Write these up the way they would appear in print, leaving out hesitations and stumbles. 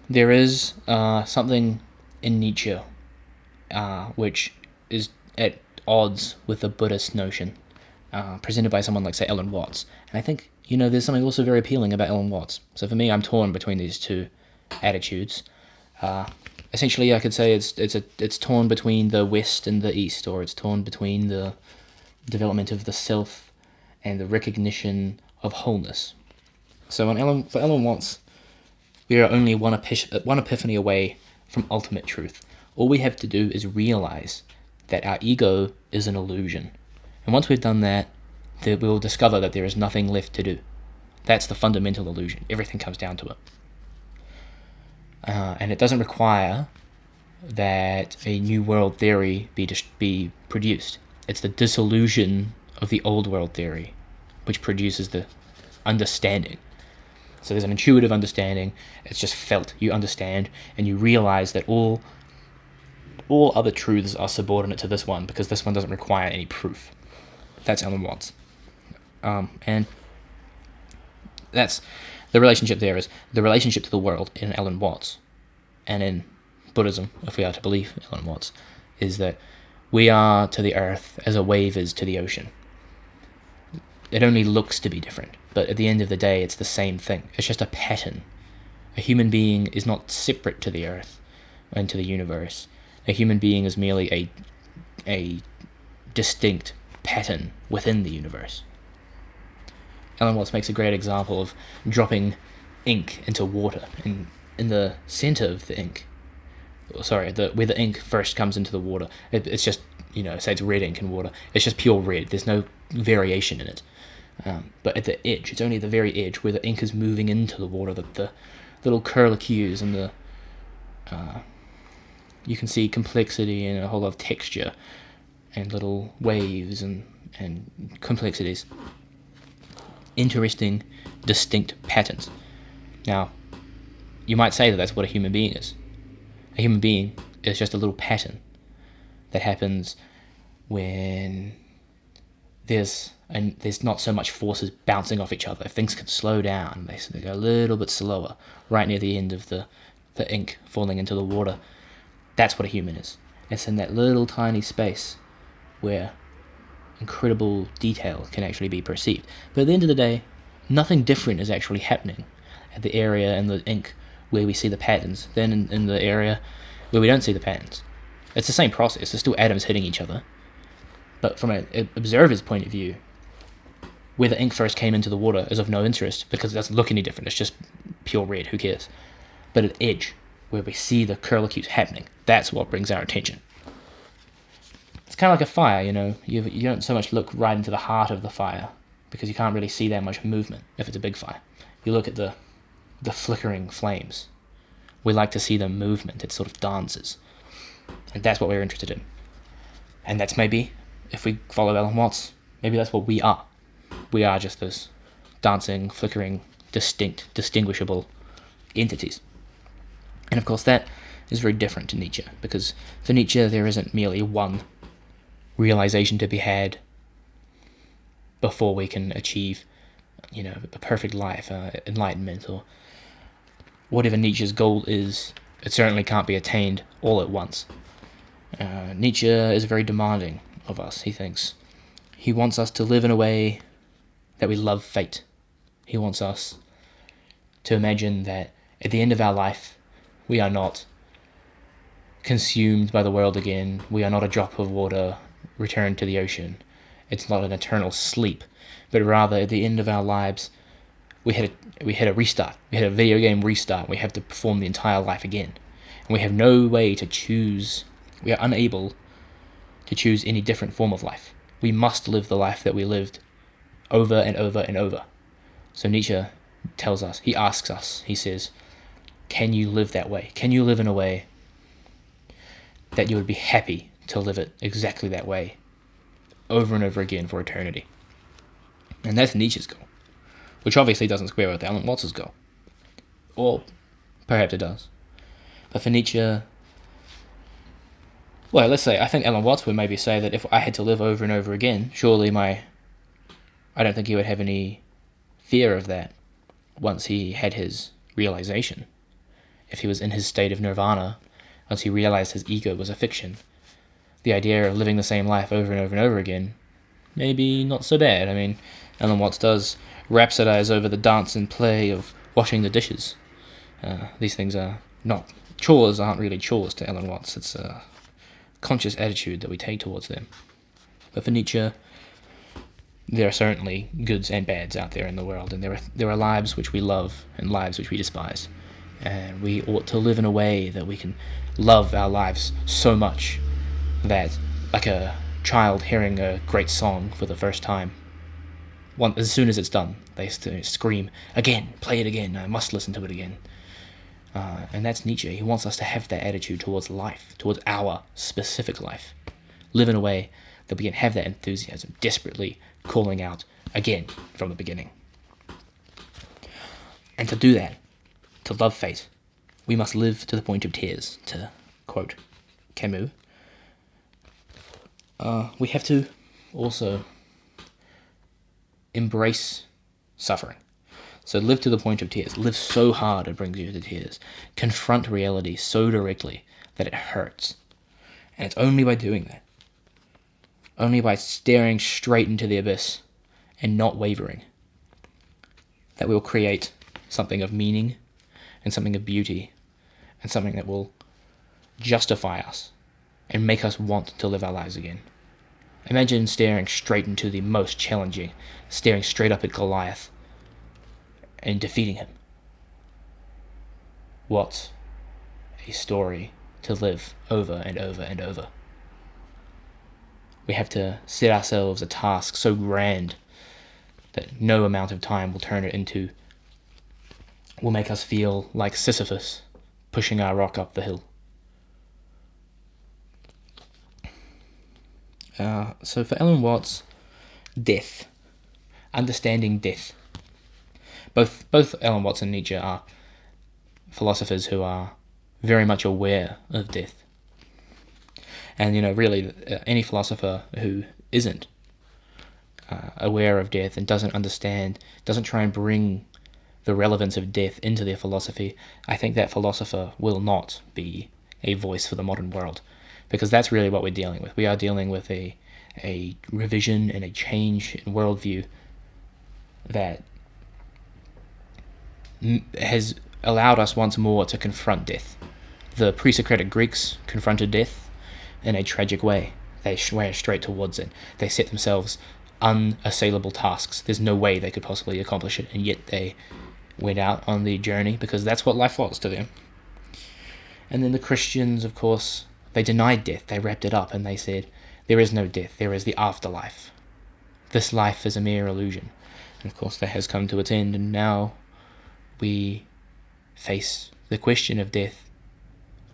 There is something in Nietzsche which is at odds with the Buddhist notion presented by someone like, say, Ellen Watts. And I think, there's something also very appealing about Ellen Watts. So for me, I'm torn between these two attitudes. Essentially, I could say it's torn between the West and the East, or it's torn between the development of the self and the recognition of wholeness. So for Ellen Watts, we are only one epiphany away from ultimate truth. All we have to do is realize that our ego is an illusion. And once we've done that, we will discover that there is nothing left to do. That's the fundamental illusion. Everything comes down to it. And it doesn't require that a new world theory be produced. It's the dissolution of the old world theory which produces the understanding. So there's an intuitive understanding. It's just felt. You understand, and you realize that all other truths are subordinate to this one because this one doesn't require any proof. That's Ellen Watts. And that's the relationship there is the relationship to the world in Ellen Watts and in Buddhism, if we are to believe Ellen Watts, is that we are to the earth as a wave is to the ocean. It only looks to be different, but at the end of the day, it's the same thing. It's just a pattern. A human being is not separate to the earth and to the universe. A human being is merely a distinct pattern within the universe. Ellen Watts makes a great example of dropping ink into water. In the center of the ink, where the ink first comes into the water, it's just, say it's red ink in water. It's just pure red. There's no variation in it. But at the edge, it's only at the very edge where the ink is moving into the water that the little curlicues and the you can see complexity and a whole lot of texture and little waves and complexities. Interesting, distinct patterns. Now, you might say that that's what a human being is. A human being is just a little pattern that happens when there's not so much forces bouncing off each other. If things can slow down, they go a little bit slower, right near the end of the ink falling into the water. That's what a human is. It's in that little tiny space where incredible detail can actually be perceived. But at the end of the day, nothing different is actually happening at the area in the ink where we see the patterns than in the area where we don't see the patterns. It's the same process. There's still atoms hitting each other. But from an observer's point of view, where the ink first came into the water is of no interest because it doesn't look any different. It's just pure red. Who cares? But at the edge, where we see the curlicues happening, that's what brings our attention. It's kind of like a fire, You don't so much look right into the heart of the fire because you can't really see that much movement if it's a big fire. You look at the flickering flames. We like to see the movement. It sort of dances. And that's what we're interested in. And that's maybe, if we follow Ellen Watts, maybe that's what we are. We are just those dancing, flickering, distinct, distinguishable entities. And of course that is very different to Nietzsche, because for Nietzsche there isn't merely one realization to be had before we can achieve, the perfect life, enlightenment, or whatever Nietzsche's goal is. It certainly can't be attained all at once. Nietzsche is very demanding of us, he thinks. He wants us to live in a way that we love fate. He wants us to imagine that at the end of our life, we are not consumed by the world again. We are not a drop of water returned to the ocean. It's not an eternal sleep, but rather at the end of our lives, we had a restart. We had a video game restart. We have to perform the entire life again. And we have no way to choose. We are unable to choose any different form of life. We must live the life that we lived over and over and over. So Nietzsche tells us, he asks us, he says, can you live that way? Can you live in a way that you would be happy to live it exactly that way over and over again for eternity? And that's Nietzsche's goal, which obviously doesn't square with Alan Watts' goal. Or perhaps it does. But for Nietzsche, well, let's say, I think Alan Watts would maybe say that if I had to live over and over again, surely I don't think he would have any fear of that once he had his realization. if he was in his state of nirvana, once he realized his ego was a fiction, the idea of living the same life over and over and over again, maybe not so bad. I mean, Alan Watts does rhapsodize over the dance and play of washing the dishes. These things are not chores, aren't really chores to Alan Watts. It's a conscious attitude that we take towards them. But for Nietzsche, there are certainly goods and bads out there in the world, and there are lives which we love and lives which we despise. And we ought to live in a way that we can love our lives so much that, like a child hearing a great song for the first time, as soon as it's done, they scream, "Again, play it again, I must listen to it again." And that's Nietzsche. He wants us to have that attitude towards life, towards our specific life. Live in a way that we can have that enthusiasm, desperately calling out again from the beginning. And to do that, to love fate, we must live to the point of tears, to quote Camus. We have to also embrace suffering. So live to the point of tears. Live so hard it brings you to tears. Confront reality so directly that it hurts. And it's only by doing that, only by staring straight into the abyss and not wavering, that we'll create something of meaning and something of beauty and something that will justify us and make us want to live our lives again. Imagine staring straight into the most challenging, staring straight up at Goliath and defeating him. What a story to live over and over and over. We have to set ourselves a task so grand that no amount of time will make us feel like Sisyphus pushing our rock up the hill. So for Alan Watts, death, understanding death. Both Alan Watts and Nietzsche are philosophers who are very much aware of death. And, really, any philosopher who isn't aware of death and doesn't try and bring the relevance of death into their philosophy, I think that philosopher will not be a voice for the modern world. Because that's really what we're dealing with. We are dealing with a revision and a change in worldview that has allowed us once more to confront death. The pre-Socratic Greeks confronted death in a tragic way. They swam straight towards it. They set themselves unassailable tasks. There's no way they could possibly accomplish it, and yet they went out on the journey because that's what life was to them. And then the Christians, of course, they denied death. They wrapped it up and they said, there is no death, there is the afterlife. This life is a mere illusion. And of course that has come to its end, and now we face the question of death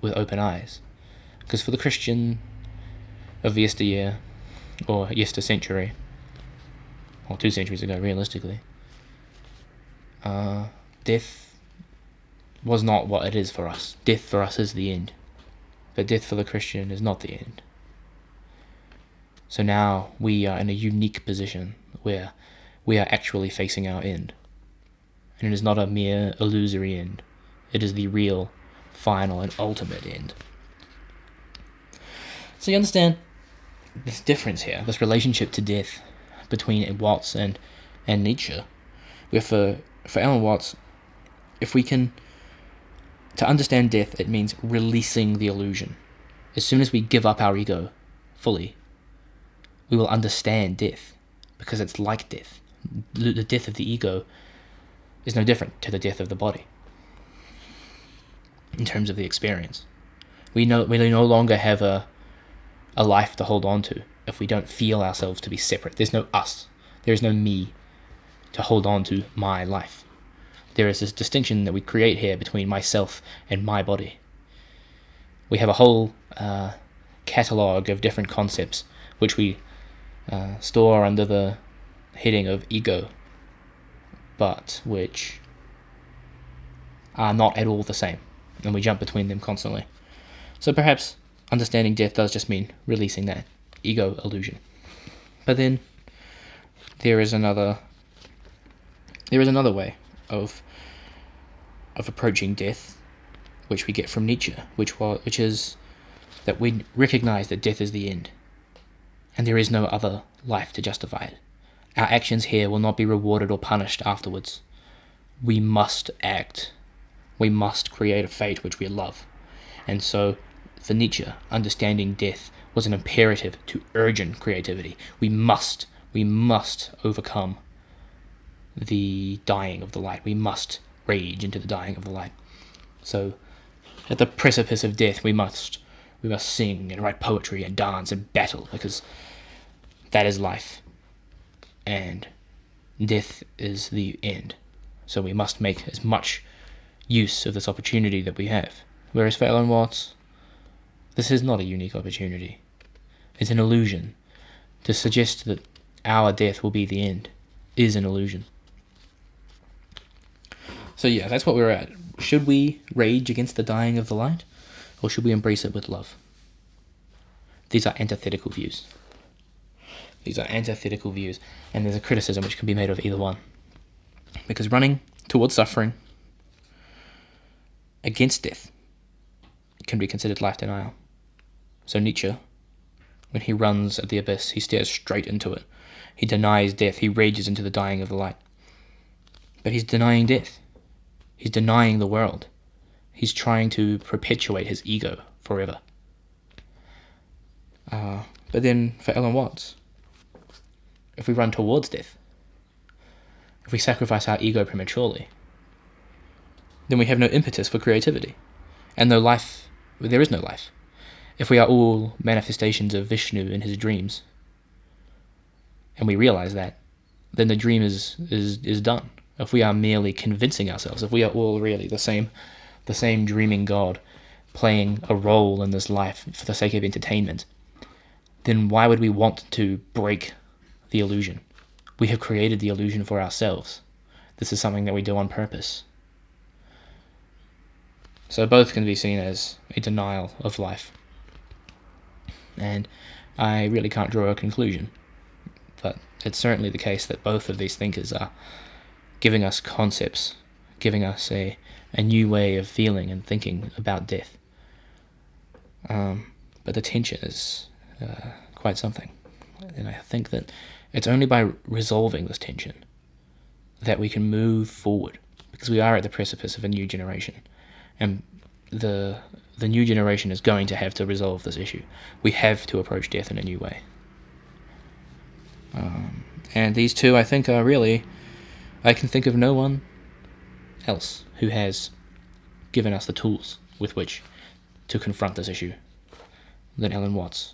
with open eyes. Because for the Christian of yesteryear, or yestercentury, or 2 centuries ago realistically, death was not what it is for us. Death for us is the end. But death for the Christian is not the end. So now we are in a unique position where we are actually facing our end. And it is not a mere illusory end. It is the real, final, and ultimate end. So you understand this difference here, this relationship to death between Watts and Nietzsche. Where for Alan Watts, if we can... To understand death, it means releasing the illusion. As soon as we give up our ego fully, we will understand death, because it's like death. The death of the ego is no different to the death of the body in terms of the experience. We no longer have a life to hold on to if we don't feel ourselves to be separate. There's no us. There is no me to hold on to my life. There is this distinction that we create here between myself and my body. We have a whole catalogue of different concepts which we store under the heading of ego, but which are not at all the same, and we jump between them constantly. So perhaps understanding death does just mean releasing that ego illusion. But then there is another way of approaching death, which we get from Nietzsche, which is that we recognize that death is the end, and there is no other life to justify it. Our actions here will not be rewarded or punished afterwards. We must act. We must create a fate which we love. And so, for Nietzsche, understanding death was an imperative to urgent creativity. We must overcome the dying of the light. We must rage into the dying of the light. So, at the precipice of death, we must sing and write poetry and dance and battle, because that is life. And death is the end. So we must make as much use of this opportunity that we have. Whereas for Alan Watts, this is not a unique opportunity. It's an illusion. To suggest that our death will be the end is an illusion. So yeah, that's what we're at. Should we rage against the dying of the light, or should we embrace it with love? These are antithetical views. And there's a criticism which can be made of either one. Because running towards suffering against death can be considered life denial. So Nietzsche, when he runs at the abyss, he stares straight into it. He denies death. He rages into the dying of the light. But he's denying death. He's denying the world. He's trying to perpetuate his ego forever. But then for Alan Watts, if we run towards death, if we sacrifice our ego prematurely, then we have no impetus for creativity, and no life. There is no life. If we are all manifestations of Vishnu in his dreams, and we realize that, then the dream is done. If we are merely convincing ourselves, if we are all really the same dreaming God playing a role in this life for the sake of entertainment, then why would we want to break the illusion? We have created the illusion for ourselves. This is something that we do on purpose. So both can be seen as a denial of life. And I really can't draw a conclusion, but it's certainly the case that both of these thinkers are giving us concepts, giving us a new way of feeling and thinking about death. But the tension is quite something. And I think that it's only by resolving this tension that we can move forward, because we are at the precipice of a new generation. And the new generation is going to have to resolve this issue. We have to approach death in a new way. And these two, I think, are really... I can think of no one else who has given us the tools with which to confront this issue than Alan Watts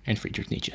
and Friedrich Nietzsche.